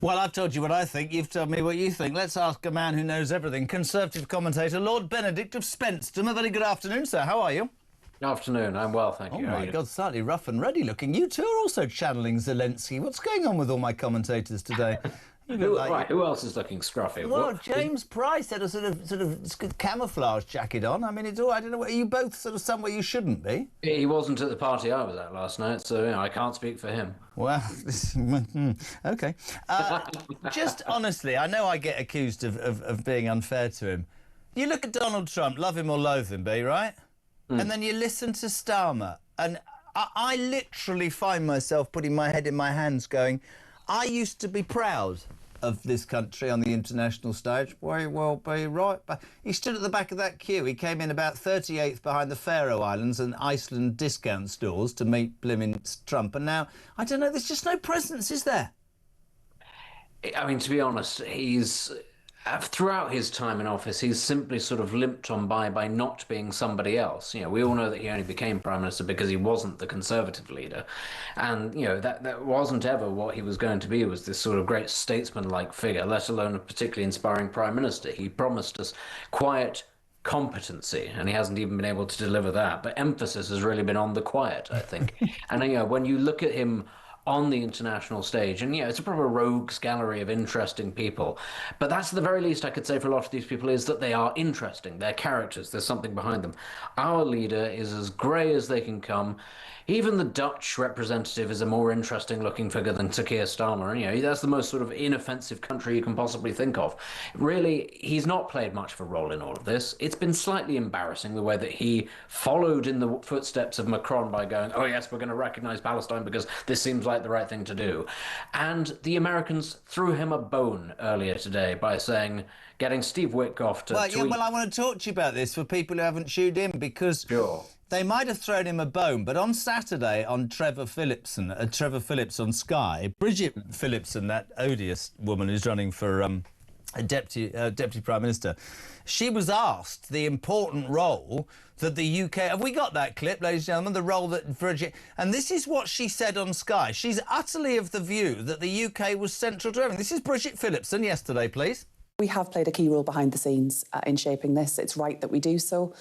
Well, I've told you what I think. You've told me what you think. Let's ask a man who knows everything. Conservative commentator, Lord Benedict of Spence. A very good afternoon, sir. How are you? Good afternoon. I'm well, thank you. Oh, my God, slightly rough and ready looking. You two are also channeling Zelensky. What's going on with all my commentators today? Who else is looking scruffy? Well, James Price had a sort of camouflage jacket on. I mean, it's all, I don't know, are you both sort of somewhere you shouldn't be? He wasn't at the party I was at last night, so I can't speak for him. Well, OK. Just honestly, I know I get accused of being unfair to him. You look at Donald Trump, love him or loathe him, B, right? And then you listen to Starmer, and I literally find myself putting my head in my hands going, I used to be proud of this country on the international stage. Very well be right. But he stood at the back of that queue. He came in about 38th behind the Faroe Islands and Iceland discount stores to meet blimmin' Trump. And now, I don't know, there's just no presence, is there? I mean, to be honest, he's... throughout his time in office, he's simply sort of limped on by not being somebody else. You know, we all know that he only became Prime Minister because he wasn't the Conservative leader. And, you know, that wasn't ever what he was going to be, was this sort of great statesman-like figure, let alone a particularly inspiring Prime Minister. He promised us quiet competency, and he hasn't even been able to deliver that. But emphasis has really been on the quiet, I think. And, you know, when you look at him on the international stage, and it's a proper rogues gallery of interesting people, but that's the very least I could say for a lot of these people, is that they are interesting, they're characters, there's something behind them. Our leader is as grey as they can come. Even the Dutch representative is a more interesting looking figure than Sir Keir Starmer, and that's the most sort of inoffensive country you can possibly think of. Really, he's not played much of a role in all of this. It's been slightly embarrassing the way that he followed in the footsteps of Macron by going, oh yes, we're going to recognise Palestine because this seems like the right thing to do. And the Americans threw him a bone earlier today by saying, getting Steve Witkoff to tweet... Well, I want to talk to you about this for people who haven't tuned in, because Sure. They might have thrown him a bone, but on Saturday on Trevor Phillips on Sky, Bridget Phillipson, that odious woman who's running for Deputy Prime Minister, she was asked the important role that the UK... Have we got that clip, ladies and gentlemen? The role that Bridget... And this is what she said on Sky. She's utterly of the view that the UK was central to everything. This is Bridget Phillipson yesterday, please. We have played a key role behind the scenes in shaping this. It's right that we do so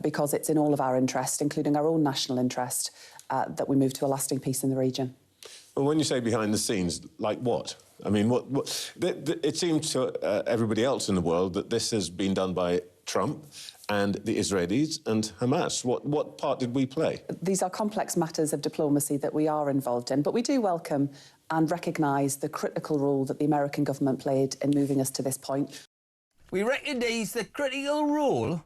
because it's in all of our interest, including our own national interest, that we move to a lasting peace in the region. Well, when you say behind the scenes, like what? I mean, it seems to everybody else in the world that this has been done by Trump and the Israelis and Hamas. What part did we play? These are complex matters of diplomacy that we are involved in, but we do welcome and recognise the critical role that the American government played in moving us to this point. We recognise the critical role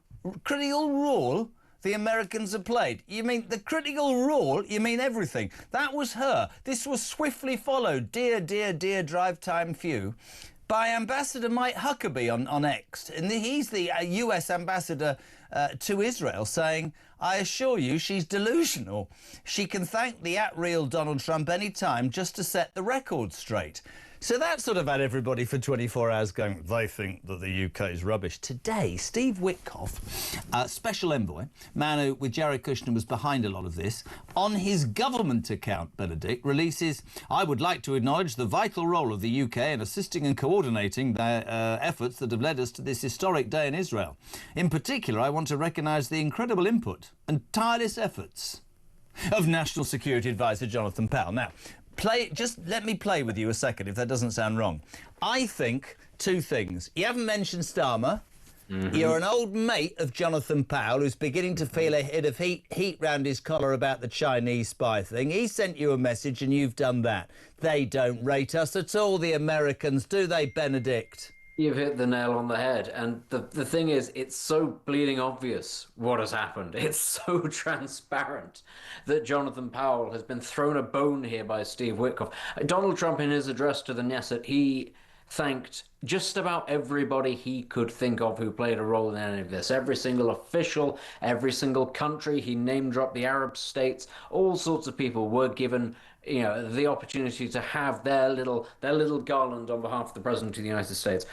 the Americans have played. You mean the critical role? You mean everything. That was her. This was swiftly followed, dear drive time few, by Ambassador Mike Huckabee on X. And he's the US ambassador to Israel, saying, I assure you she's delusional. She can thank the at-real Donald Trump any time just to set the record straight. So that sort of had everybody for 24 hours going, they think that the UK is rubbish. Today, Steve Witkoff, special envoy, man who, with Jared Kushner, was behind a lot of this, on his government account, Benedict, releases, I would like to acknowledge the vital role of the UK in assisting and coordinating their efforts that have led us to this historic day in Israel. In particular, I want to recognise the incredible input and tireless efforts of National Security Advisor Jonathan Powell. Now, just let me play with you a second, if that doesn't sound wrong. I think two things. You haven't mentioned Starmer. You're an old mate of Jonathan Powell who's beginning to feel a hit of heat round his collar about the Chinese spy thing. He sent you a message and you've done that. They don't rate us at all, the Americans, do they, Benedict? You've hit the nail on the head. And the thing is, it's so bleeding obvious what has happened. It's so transparent that Jonathan Powell has been thrown a bone here by Steve Witkoff. Donald Trump, in his address to the Knesset, he thanked just about everybody he could think of who played a role in any of this. Every single official, every single country. He name-dropped the Arab states. All sorts of people were given the opportunity to have their little garland on behalf of the President of the United States.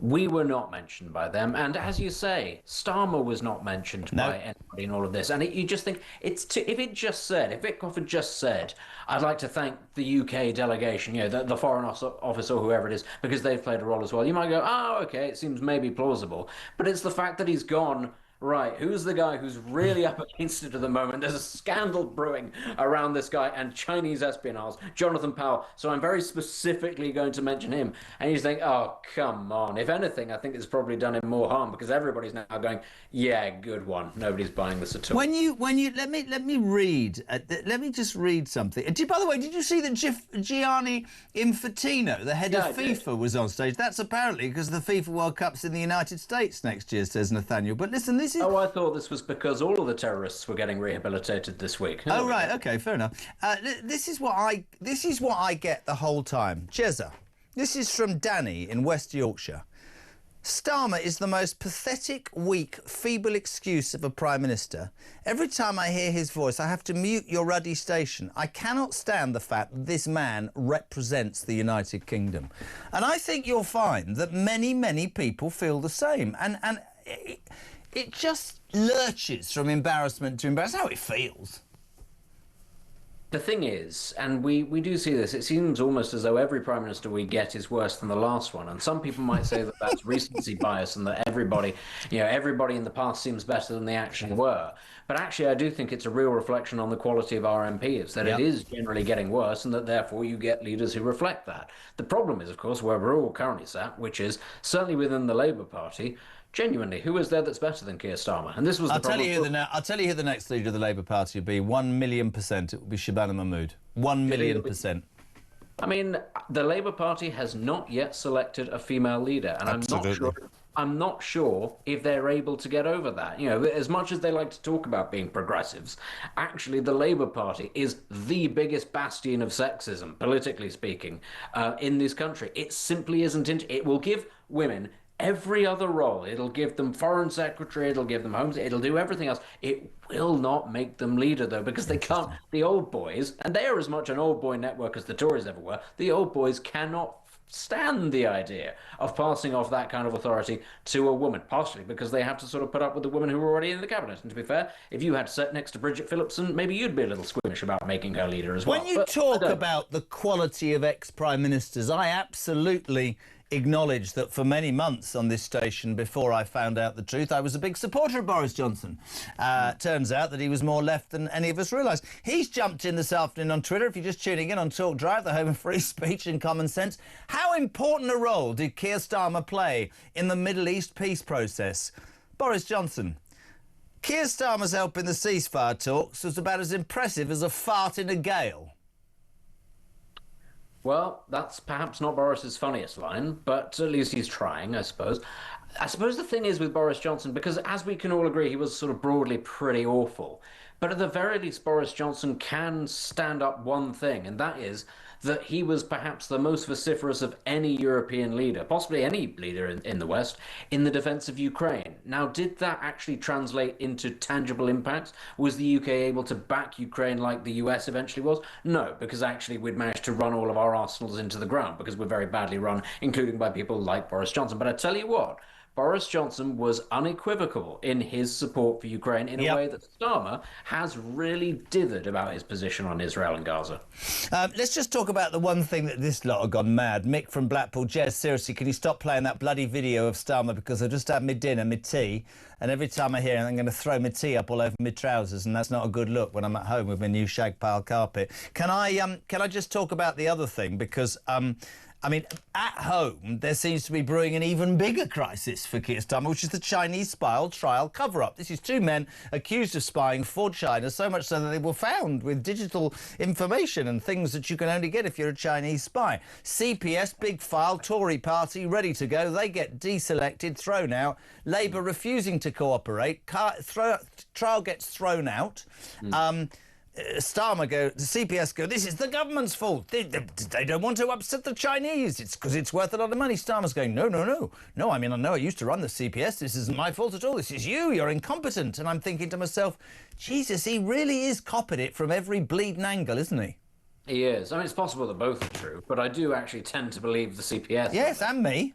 We were not mentioned by them, and as you say, Starmer was not mentioned by anybody in all of this. And you just think if Witkoff had just said, "I'd like to thank the UK delegation, the Foreign Office or whoever it is, because they've played a role as well," you might go, "Oh, okay, it seems maybe plausible." But it's the fact that he's gone. Right, who's the guy who's really up against it at the moment? There's a scandal brewing around this guy and Chinese espionage, Jonathan Powell. So I'm very specifically going to mention him. And you think, oh, come on. If anything, I think it's probably done him more harm because everybody's now going, yeah, good one. Nobody's buying this at all. Let me read. Let me just read something. By the way, did you see that Gianni Infantino, the head of FIFA, was on stage? That's apparently because the FIFA World Cup's in the United States next year, says Nathaniel. But listen, this is... Oh, I thought this was because all of the terrorists were getting rehabilitated this week. Oh, right, OK, fair enough. This is what I get the whole time. Jezza, this is from Danny in West Yorkshire. Starmer is the most pathetic, weak, feeble excuse of a Prime Minister. Every time I hear his voice, I have to mute your ruddy station. I cannot stand the fact that this man represents the United Kingdom. And I think you'll find that many, many people feel the same. And it just lurches from embarrassment to embarrassment. That's how it feels. The thing is, and we do see this, it seems almost as though every Prime Minister we get is worse than the last one. And some people might say that that's recency bias and that everybody in the past seems better than they actually were. But actually, I do think it's a real reflection on the quality of our MPs, that it is generally getting worse and that therefore you get leaders who reflect that. The problem is, of course, where we're all currently sat, which is certainly within the Labour Party, genuinely, who is there that's better than Keir Starmer? And this was the problem. I'll tell you who the next leader of the Labour Party will be. 1,000,000%. It will be Shabana Mahmood. 1,000,000%. I mean, the Labour Party has not yet selected a female leader, and I'm not sure if they're able to get over that. As much as they like to talk about being progressives, actually the Labour Party is the biggest bastion of sexism, politically speaking, in this country. It simply isn't. It will give women every other role. It'll give them foreign secretary, it'll give them homes, it'll do everything else. It will not make them leader, though, because they can't. The old boys, and they are as much an old boy network as the Tories ever were, the old boys cannot stand the idea of passing off that kind of authority to a woman, partially because they have to sort of put up with the women who are already in the cabinet. And to be fair, if you had to sit next to Bridget Phillipson, maybe you'd be a little squeamish about making her leader as well. When you talk about the quality of ex-prime ministers, I absolutely acknowledge that for many months on this station, before I found out the truth, I was a big supporter of Boris Johnson. Turns out that he was more left than any of us realised. He's jumped in this afternoon on Twitter, if you're just tuning in on Talk Drive, the home of free speech and common sense. How important a role did Keir Starmer play in the Middle East peace process? Boris Johnson. Keir Starmer's help in the ceasefire talks was about as impressive as a fart in a gale. Well, that's perhaps not Boris's funniest line, but at least he's trying, I suppose. I suppose the thing is with Boris Johnson, because as we can all agree, he was sort of broadly pretty awful. But at the very least, Boris Johnson can stand up one thing, and that is that he was perhaps the most vociferous of any European leader, possibly any leader in the West, in the defence of Ukraine. Now, did that actually translate into tangible impacts? Was the UK able to back Ukraine like the US eventually was? No, because actually we'd managed to run all of our arsenals into the ground, because we're very badly run, including by people like Boris Johnson. But I tell you what, Boris Johnson was unequivocal in his support for Ukraine in a way that Starmer has really dithered about his position on Israel and Gaza. Let's just talk about the one thing that this lot have gone mad. Mick from Blackpool, Jez, seriously, can you stop playing that bloody video of Starmer, because I've just had my dinner, my tea, and every time I hear it, I'm going to throw my tea up all over my trousers, and that's not a good look when I'm at home with my new shag pile carpet. Can I just talk about the other thing, because I mean, at home, there seems to be brewing an even bigger crisis for Keir Starmer, which is the Chinese spy trial cover-up. This is two men accused of spying for China, so much so that they were found with digital information and things that you can only get if you're a Chinese spy. CPS, big file, Tory party, ready to go. They get deselected, thrown out. Labour refusing to cooperate. Trial gets thrown out. Starmer the CPS go, this is the government's fault. They don't want to upset the Chinese. It's because it's worth a lot of money. Starmer's going, no. I mean, I know I used to run the CPS. This isn't my fault at all. This is you. You're incompetent. And I'm thinking to myself, Jesus, he really is copied it from every bleeding angle, isn't he? He is. I mean, it's possible that both are true, but I do actually tend to believe the CPS. Yes, and me.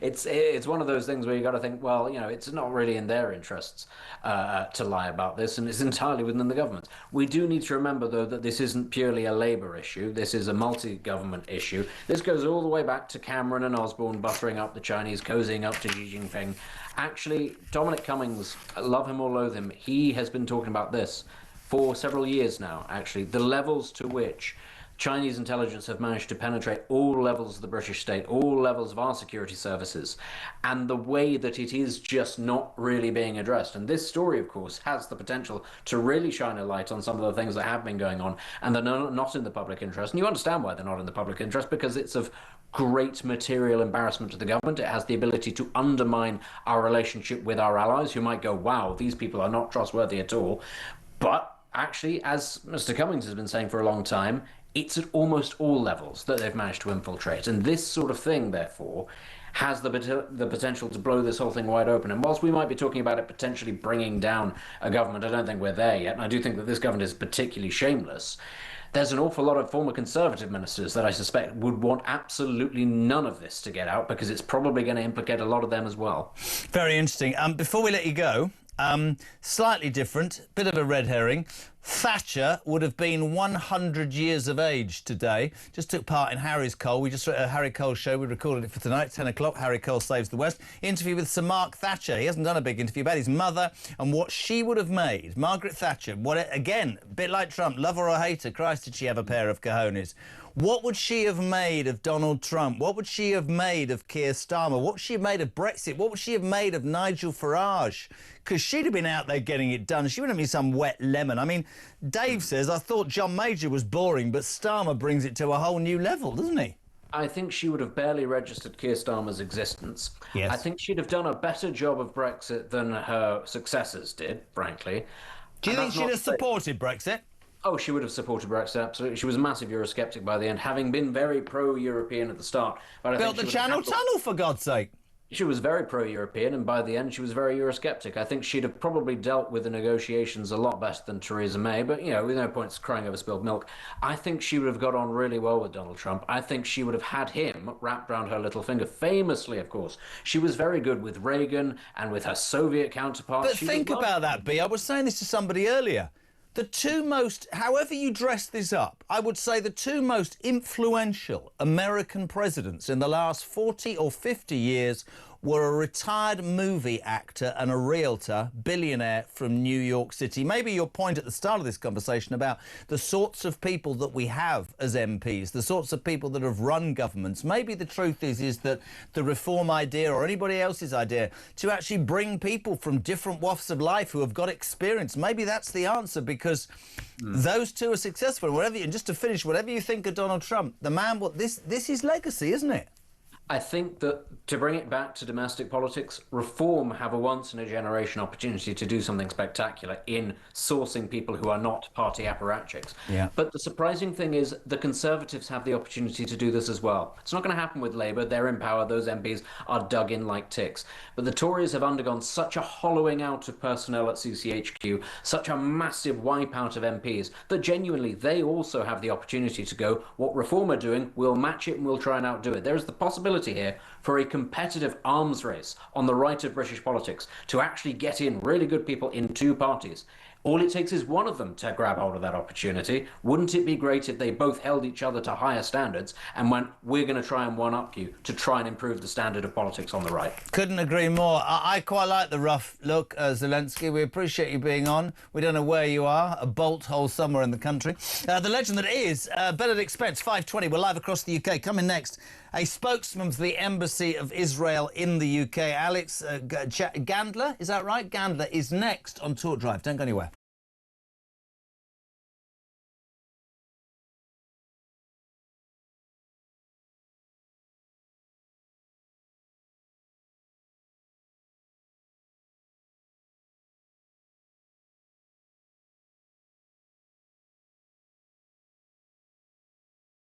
It's one of those things where you got to think, well, it's not really in their interests to lie about this, and it's entirely within the government. We do need to remember, though, that this isn't purely a Labour issue. This is a multi-government issue. This goes all the way back to Cameron and Osborne buttering up the Chinese, cozying up to Xi Jinping. Actually, Dominic Cummings, love him or loathe him, he has been talking about this for several years now, actually, the levels to which Chinese intelligence have managed to penetrate all levels of the British state, all levels of our security services, and the way that it is just not really being addressed. And this story, of course, has the potential to really shine a light on some of the things that have been going on and that are not in the public interest. And you understand why they're not in the public interest, because it's of great material embarrassment to the government. It has the ability to undermine our relationship with our allies, who might go, wow, these people are not trustworthy at all. But actually, as Mr. Cummings has been saying for a long time, it's at almost all levels that they've managed to infiltrate. And this sort of thing, therefore, has the potential to blow this whole thing wide open. And whilst we might be talking about it potentially bringing down a government, I don't think we're there yet. And I do think that this government is particularly shameless. There's an awful lot of former Conservative ministers that I suspect would want absolutely none of this to get out, because it's probably going to implicate a lot of them as well. Very interesting. Before we let you go, slightly different, bit of a red herring. Thatcher would have been 100 years of age today. Just took part in Harry's Cole. We just Harry Cole's show. We recorded it for tonight, 10 o'clock. Harry Cole Saves the West. Interview with Sir Mark Thatcher. He hasn't done a big interview about his mother and what she would have made. Margaret Thatcher. Again, a bit like Trump, love her or hate her. Christ, did she have a pair of cojones. What would she have made of Donald Trump? What would she have made of Keir Starmer? What would she have made of Brexit? What would she have made of Nigel Farage? Because she'd have been out there getting it done. She wouldn't be some wet lemon. I mean, Dave says, I thought John Major was boring, but Starmer brings it to a whole new level, doesn't he? I think she would have barely registered Keir Starmer's existence. Yes. I think she'd have done a better job of Brexit than her successors did, frankly. Do you think she'd have supported Brexit? Oh, she would have supported Brexit, absolutely. She was a massive Eurosceptic by the end, having been very pro-European at the start. But Built the Channel Tunnel, for God's sake. She was very pro-European, and by the end, she was very Eurosceptic. I think she'd have probably dealt with the negotiations a lot better than Theresa May, but, with no points crying over spilled milk. I think she would have got on really well with Donald Trump. I think she would have had him wrapped around her little finger. Famously, of course, she was very good with Reagan and with her Soviet counterparts. But think about that, B. I was saying this to somebody earlier. The two most, however you dress this up, I would say the two most influential American presidents in the last 40 or 50 years were a retired movie actor and a realtor, billionaire from New York City. Maybe your point at the start of this conversation about the sorts of people that we have as MPs, the sorts of people that have run governments, maybe the truth is that the reform idea or anybody else's idea to actually bring people from different wafts of life who have got experience, maybe that's the answer, because those two are successful. And just to finish, whatever you think of Donald Trump, the man, this is legacy, isn't it? I think that to bring it back to domestic politics, Reform have a once-in-a-generation opportunity to do something spectacular in sourcing people who are not party apparatchiks. Yeah. But the surprising thing is the Conservatives have the opportunity to do this as well. It's not going to happen with Labour. They're in power. Those MPs are dug in like ticks. But the Tories have undergone such a hollowing out of personnel at CCHQ, such a massive wipeout of MPs, that genuinely they also have the opportunity to go, what Reform are doing, we'll match it and we'll try and outdo it. There is the possibility here for a competitive arms race on the right of British politics to actually get in really good people in two parties. All it takes is one of them to grab hold of that opportunity. Wouldn't it be great if they both held each other to higher standards and went, we're going to try and one-up you to try and improve the standard of politics on the right? Couldn't agree more. I quite like the rough look, Zelensky. We appreciate you being on. We don't know where you are, a bolt hole somewhere in the country. The legend that is Benedict Spence, 5:20. We're live across the UK. Coming next, a spokesman for the Embassy of Israel in the UK, Alex Gandler, is that right? Gandler is next on Talk Drive. Don't go anywhere.